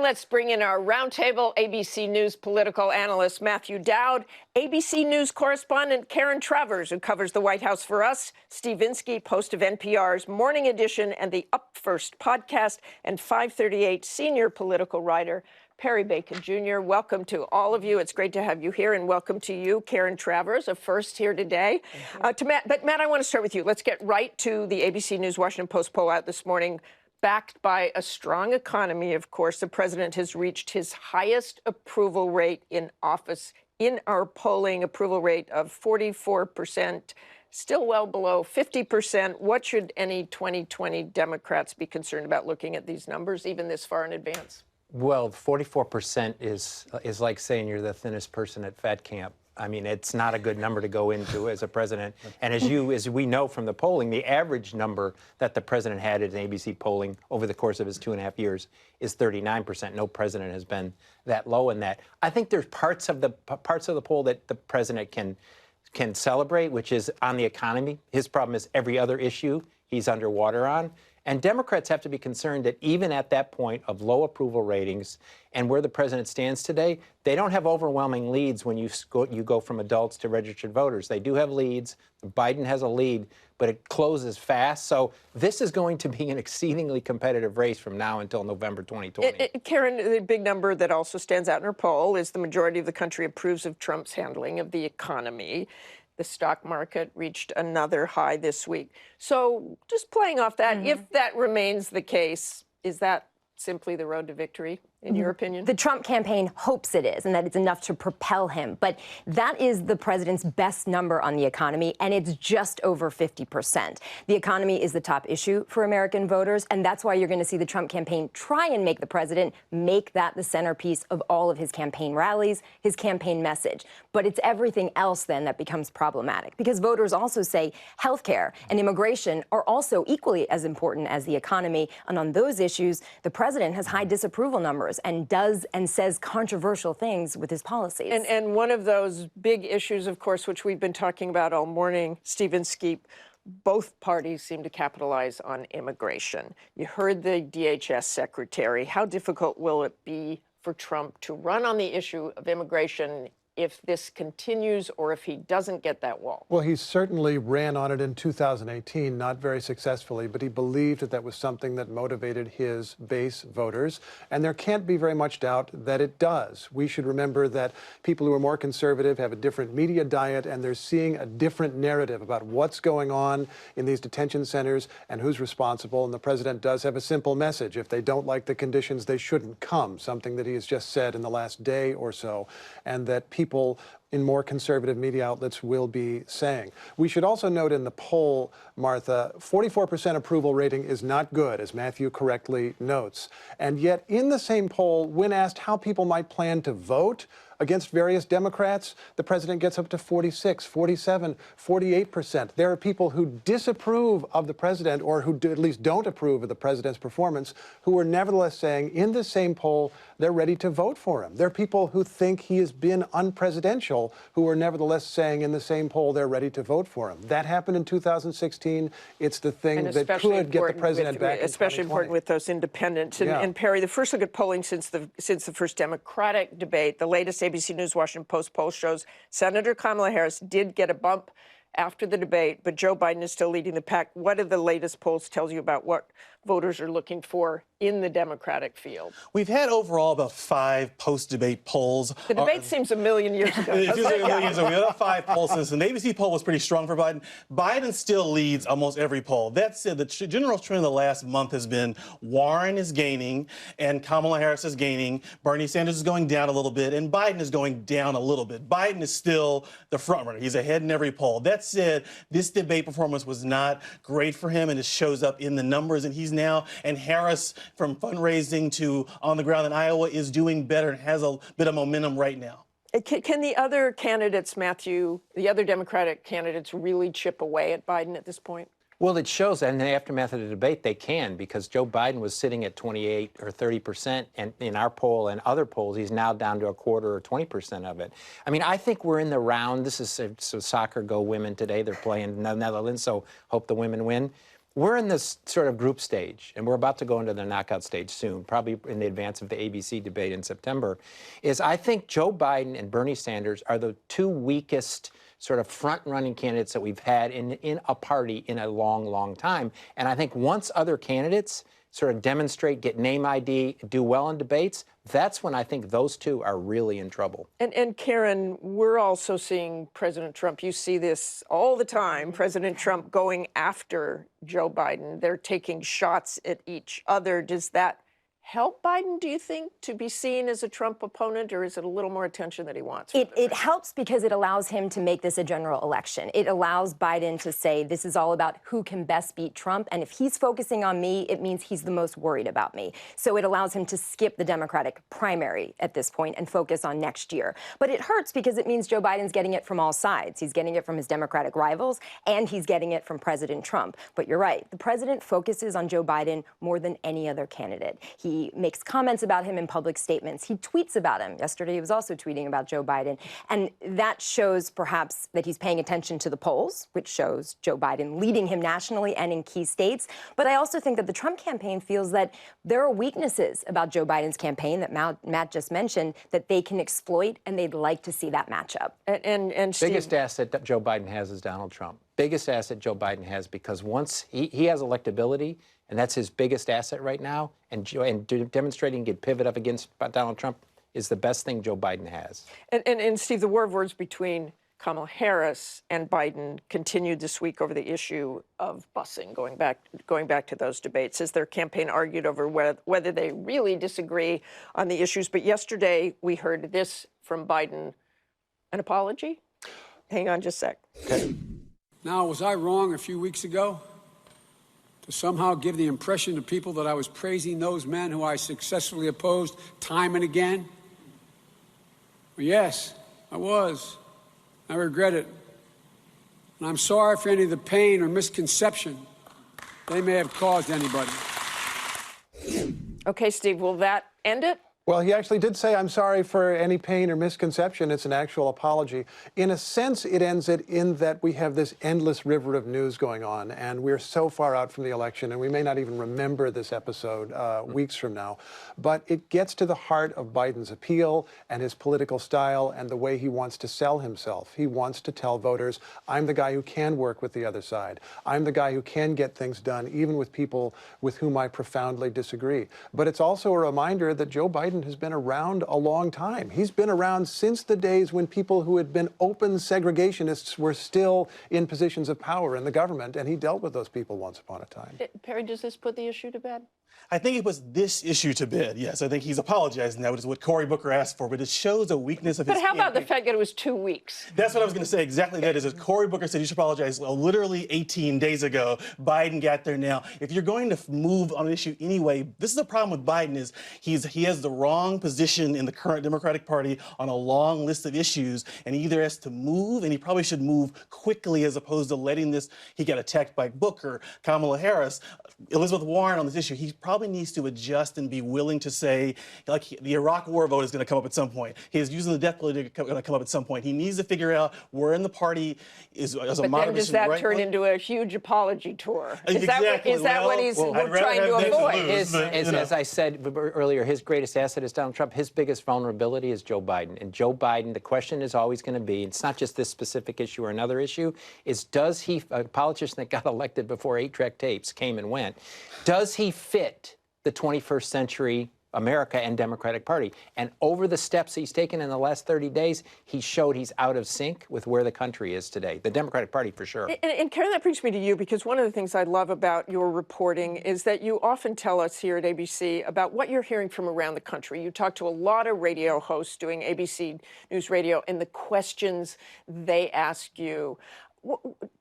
Let's bring in our roundtable ABC News political analyst Matthew Dowd, ABC News correspondent Karen Travers, who covers the White House for us, Steve Inskeep, host of NPR's Morning Edition and the Up First podcast, and 538 senior political writer Perry Bacon Jr. Welcome to all of you. It's great to have you here, and welcome to you, Karen Travers, a first here today. To Matt, I want to start with you. Let's get right to the ABC News Washington Post poll out this morning. Backed by a strong economy, of course, the president has reached his highest approval rate in office. In our polling, approval rate of 44%, still well below 50%. What should any 2020 Democrats be concerned about looking at these numbers, even this far in advance? Well, 44% is like saying you're the thinnest person at fat camp. I mean, it's not a good number to go into as a president. And as we know from the polling, the average number that the president had in ABC polling over the course of his 2.5 years is 39%. No president has been that low in that. I think there's parts of the poll that the president can celebrate, which is on the economy. His problem is every other issue he's underwater on. And Democrats have to be concerned that even at that point of low approval ratings and where the president stands today, they don't have overwhelming leads when you go from adults to registered voters. They do have leads. Biden has a lead, but it closes fast. So this is going to be an exceedingly competitive race from now until November 2020. Karen, the big number that also stands out in her poll is the majority of the country approves of Trump's handling of the economy. The stock market reached another high this week. So just playing off that, if that remains the case, is that simply the road to victory, in your opinion? The Trump campaign hopes it is, and that it's enough to propel him. But that is the president's best number on the economy, and it's just over 50%. The economy is the top issue for American voters, and that's why you're going to see the Trump campaign try and make the president make that the centerpiece of all of his campaign rallies, his campaign message. But it's everything else then that becomes problematic, because voters also say health care and immigration are also equally as important as the economy. And on those issues, the president has high disapproval numbers and does and says controversial things with his policies. And one of those big issues, of course, which we've been talking about all morning, Steve Inskeep, both parties seem to capitalize on immigration. You heard the DHS secretary. How difficult will it be for Trump to run on the issue of immigration if this continues or if he doesn't get that wall? Well, he certainly ran on it in 2018, not very successfully, but he believed that that was something that motivated his base voters. And there can't be very much doubt that it does. We should remember that people who are more conservative have a different media diet, and they're seeing a different narrative about what's going on in these detention centers and who's responsible. And the president does have a simple message. If they don't like the conditions, they shouldn't come, something that he has just said in the last day or so, and that people in more conservative media outlets will be saying. We should also note in the poll, Martha, 44% approval rating is not good, as Matthew correctly notes. And yet in the same poll, when asked how people might plan to vote against various Democrats, the president gets up to 46, 47, 48%. There are people who disapprove of the president, or who at least don't approve of the president's performance, who are nevertheless saying in the same poll they're ready to vote for him. There are people who think he has been unpresidential who are nevertheless saying in the same poll they're ready to vote for him. That happened in 2016. It's the thing that could get the president back in 2020. Especially important with those independents. And Perry, the first look at polling since the first Democratic debate, the latest ABC News Washington Post poll shows Senator Kamala Harris did get a bump after the debate, but Joe Biden is still leading the pack. What do the latest polls tell you about what voters are looking for in the Democratic field? We've had overall about 5 post-debate polls. The debate seems a million years ago. It feels like a million years ago. We had 5 polls since, and the ABC poll was pretty strong for Biden. Biden still leads almost every poll. That said, the general trend of the last month has been Warren is gaining and Kamala Harris is gaining. Bernie Sanders is going down a little bit, and Biden is going down a little bit. Biden is still the frontrunner. He's ahead in every poll. That said, this debate performance was not great for him, and it shows up in the numbers, and he's now, and Harris, from fundraising to on the ground in Iowa, is doing better and has a bit of momentum right now. Can the other candidates, Matthew, the other Democratic candidates, really chip away at Biden at this point? Well, it shows that in the aftermath of the debate they can, because Joe Biden was sitting at 28 or 30%, and in our poll and other polls, he's now down to a quarter or 20% of it. I mean, I think we're in the round. This is so soccer go women today. They're playing the Netherlands, so hope the women win. we're in this sort of group stage, and we're about to go into the knockout stage soon, probably in the advance of the ABC debate in September, is I think Joe Biden and Bernie Sanders are the two weakest sort of front-running candidates that we've had in a party in a long, long time. And I think once other candidates sort of demonstrate, get name ID, do well in debates, that's when I think those two are really in trouble. And Karen, we're also seeing President Trump. You see this all the time, President Trump going after Joe Biden. They're taking shots at each other. Does that help Biden, do you think, to be seen as a Trump opponent, or is it a little more attention that he wants? It helps because it allows him to make this a general election. It allows Biden to say this is all about who can best beat Trump, and if he's focusing on me, it means he's the most worried about me. So it allows him to skip the Democratic primary at this point and focus on next year. But it hurts because it means Joe Biden's getting it from all sides. He's getting it from his Democratic rivals, and he's getting it from President Trump. But you're right, the president focuses on Joe Biden more than any other candidate. He makes comments about him in public statements. He tweets about him. Yesterday, he was also tweeting about Joe Biden. And that shows perhaps that he's paying attention to the polls, which shows Joe Biden leading him nationally and in key states. But I also think that the Trump campaign feels that there are weaknesses about Joe Biden's campaign that Matt just mentioned that they can exploit, and they'd like to see that matchup. And Steve, biggest asset that Joe Biden has is Donald Trump. Biggest asset Joe Biden has, because once he has electability, and that's his biggest asset right now, and demonstrating he can pivot up against Donald Trump is the best thing Joe Biden has. And Steve, the war of words between Kamala Harris and Biden continued this week over the issue of busing, going back to those debates, as their campaign argued over whether they really disagree on the issues. But yesterday, we heard this from Biden, an apology? Hang on just a sec. Okay. Now, was I wrong a few weeks ago to somehow give the impression to people that I was praising those men who I successfully opposed time and again? Well, yes, I was. I regret it. And I'm sorry for any of the pain or misconception they may have caused anybody. Okay, Steve, will that end it? Well, he actually did say, I'm sorry for any pain or misconception. It's an actual apology. In a sense, it ends it in that we have this endless river of news going on, and we're so far out from the election, and we may not even remember this episode weeks from now. But it gets to the heart of Biden's appeal and his political style and the way he wants to sell himself. He wants to tell voters, I'm the guy who can work with the other side. I'm the guy who can get things done, even with people with whom I profoundly disagree. But it's also a reminder that Joe Biden has been around a long time. He's been around since the days when people who had been open segregationists were still in positions of power in the government, and he dealt with those people once upon a time. Perry, does this put the issue to bed? I think it was this issue to bed. Yes, I think he's apologizing. That was what Cory Booker asked for, but it shows a weakness of his But how about the campaign. fact that it was 2 weeks? That's what I was going to say. Exactly that is that Cory Booker said you should apologize literally 18 days ago. Biden got there now. If you're going to move on an issue anyway, this is the problem with Biden is he has the wrong position in the current Democratic Party on a long list of issues, and he either has to move, and he probably should move quickly as opposed to letting this. He got attacked by Booker, Kamala Harris, Elizabeth Warren on this issue. He probably needs to adjust and be willing to say, like, the Iraq war vote is going to come up at some point. He's using the death penalty going to come up at some point. He needs to figure out where in the party is a But moderate. then does that turn into a huge apology tour? Is Exactly. that what he's I'd rather trying to have Nixon avoid? lose, but, you know. As I said earlier, his greatest asset is Donald Trump. His biggest vulnerability is Joe Biden. And Joe Biden, the question is always going to be, it's not just this specific issue or another issue, is does he, a politician that got elected before 8-track tapes came and went, does he fit the 21st century America and Democratic Party? And over the steps he's taken in the last 30 days, he showed he's out of sync with where the country is today. The Democratic Party, for sure. And Karen, that brings me to you, because one of the things I love about your reporting is that you often tell us here at ABC about what you're hearing from around the country. You talk to a lot of radio hosts doing ABC News Radio and the questions they ask you.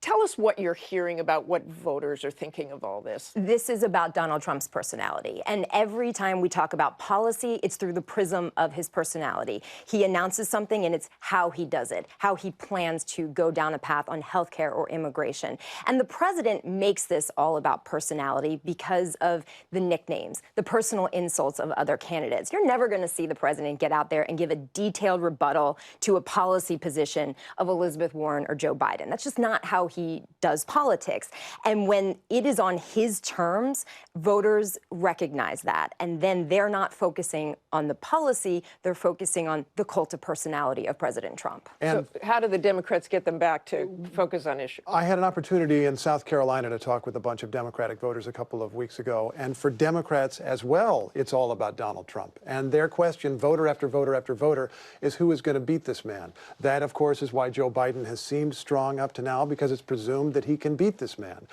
Tell us what you're hearing about what voters are thinking of all this. This is about Donald Trump's personality. And every time we talk about policy, it's through the prism of his personality. He announces something, and it's how he does it, how he plans to go down a path on health care or immigration. And the president makes this all about personality because of the nicknames, the personal insults of other candidates. You're never going to see the president get out there and give a detailed rebuttal to a policy position of Elizabeth Warren or Joe Biden. That's just just not how he does politics. And when it is on his terms, voters recognize that. And then they're not focusing on the policy, they're focusing on the cult of personality of President Trump. And so how do the Democrats get them back to focus on issues? I had an opportunity in South Carolina to talk with a bunch of Democratic voters a couple of weeks ago. And for Democrats as well, it's all about Donald Trump. And their question, voter after voter after voter, is who is going to beat this man? That, of course, is why Joe Biden has seemed strong up to now, because it's presumed that he can beat this man.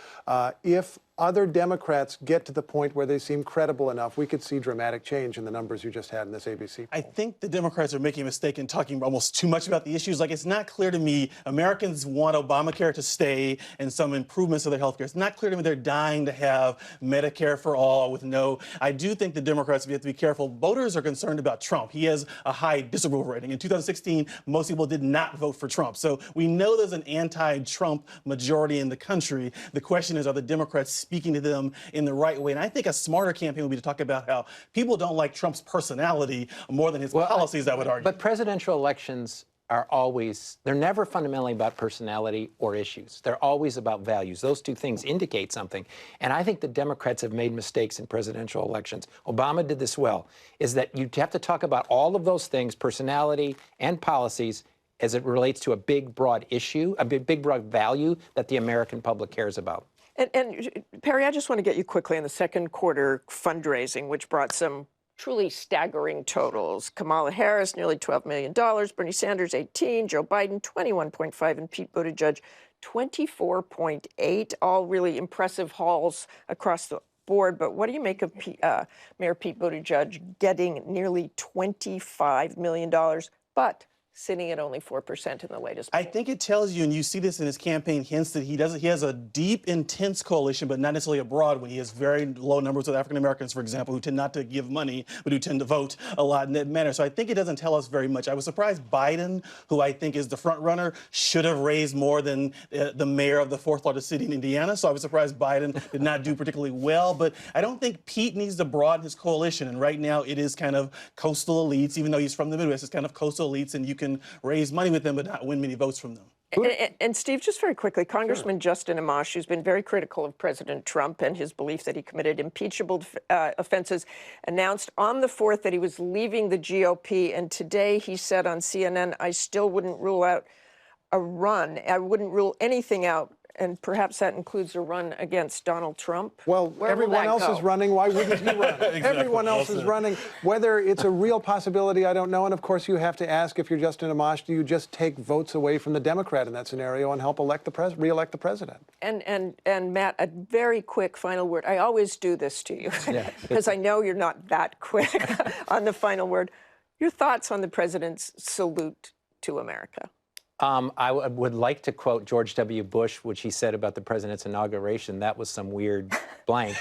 If other Democrats get to the point where they seem credible enough, we could see dramatic change in the numbers you just had in this ABC poll. I think the Democrats are making a mistake in talking almost too much about the issues. Like, it's not clear to me Americans want Obamacare to stay and some improvements to their health care. It's not clear to me they're dying to have Medicare for all with no. I do think the Democrats have to be careful. Voters are concerned about Trump. He has a high disapproval rating. In 2016, most people did not vote for Trump. So we know there's an anti-Trump majority in the country. The question is, are the Democrats speaking to them in the right way? And I think a smarter campaign would be to talk about how people don't like Trump's personality more than his policies, I would argue. But presidential elections are always, they're never fundamentally about personality or issues. They're always about values. Those two things indicate something. And I think the Democrats have made mistakes in presidential elections. Obama did this well, is that you have to talk about all of those things, personality and policies, as it relates to a big, broad issue, a big, broad value that the American public cares about. And Perry, I just want to get you quickly on the second quarter fundraising, which brought some truly staggering totals. Kamala Harris, nearly $12 million. Bernie Sanders, 18. Joe Biden, 21.5. And Pete Buttigieg, 24.8. All really impressive hauls across the board. But what do you make of Mayor Pete Buttigieg getting nearly $25 million, but sitting at only 4% in the latest poll? I think it tells you, and you see this in his campaign hints, that he has a deep, intense coalition, but not necessarily a broad one. He has very low numbers with African Americans, for example, who tend not to give money, but who tend to vote a lot in that manner. So I think it doesn't tell us very much. I was surprised Biden, who I think is the front runner, should have raised more than the mayor of the fourth largest city in Indiana. So I was surprised Biden did not do particularly well. But I don't think Pete needs to broaden his coalition. And right now it is kind of coastal elites, even though he's from the Midwest, it's kind of coastal elites, and you can raise money with them but not win many votes from them. And Steve, just very quickly, Congressman Justin Amash, who's been very critical of President Trump and his belief that he committed impeachable offenses, announced on the 4th that he was leaving the GOP. And today he said on CNN, I still wouldn't rule out a run. I wouldn't rule anything out. And perhaps that includes a run against Donald Trump. Well, everyone else is running. Why wouldn't he run? Exactly. Everyone else is running. Whether it's a real possibility, I don't know. And of course, you have to ask, if you're Justin Amash, do you just take votes away from the Democrat in that scenario and help re-elect the president? And Matt, a very quick final word. I always do this to you because I know you're not that quick on the final word. Your thoughts on the president's salute to America? I would like to quote George W. Bush, which he said about the president's inauguration. That was some weird blank.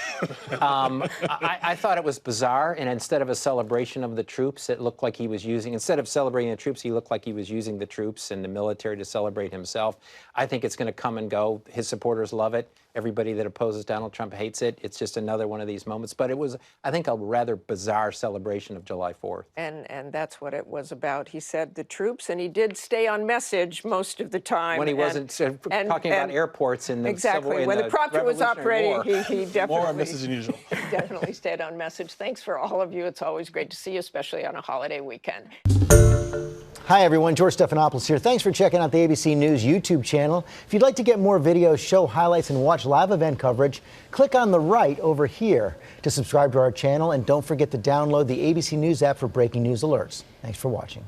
I thought it was bizarre, and instead of a celebration of the troops, it looked like he was instead of celebrating the troops, he looked like he was using the troops and the military to celebrate himself. I think it's going to come and go. His supporters love it. Everybody that opposes Donald Trump hates it. It's just another one of these moments. But it was, I think, a rather bizarre celebration of July 4th. And that's what it was about. He said the troops, and he did stay on message most of the time. When he wasn't talking about airports in the exactly. When the prompter was operating, he definitely more on message than usual. definitely stayed on message. Thanks for all of you. It's always great to see you, especially on a holiday weekend. Hi, everyone. George Stephanopoulos here. Thanks for checking out the ABC News YouTube channel. If you'd like to get more videos, show highlights, and watch live event coverage, click on the right over here to subscribe to our channel. And don't forget to download the ABC News app for breaking news alerts. Thanks for watching.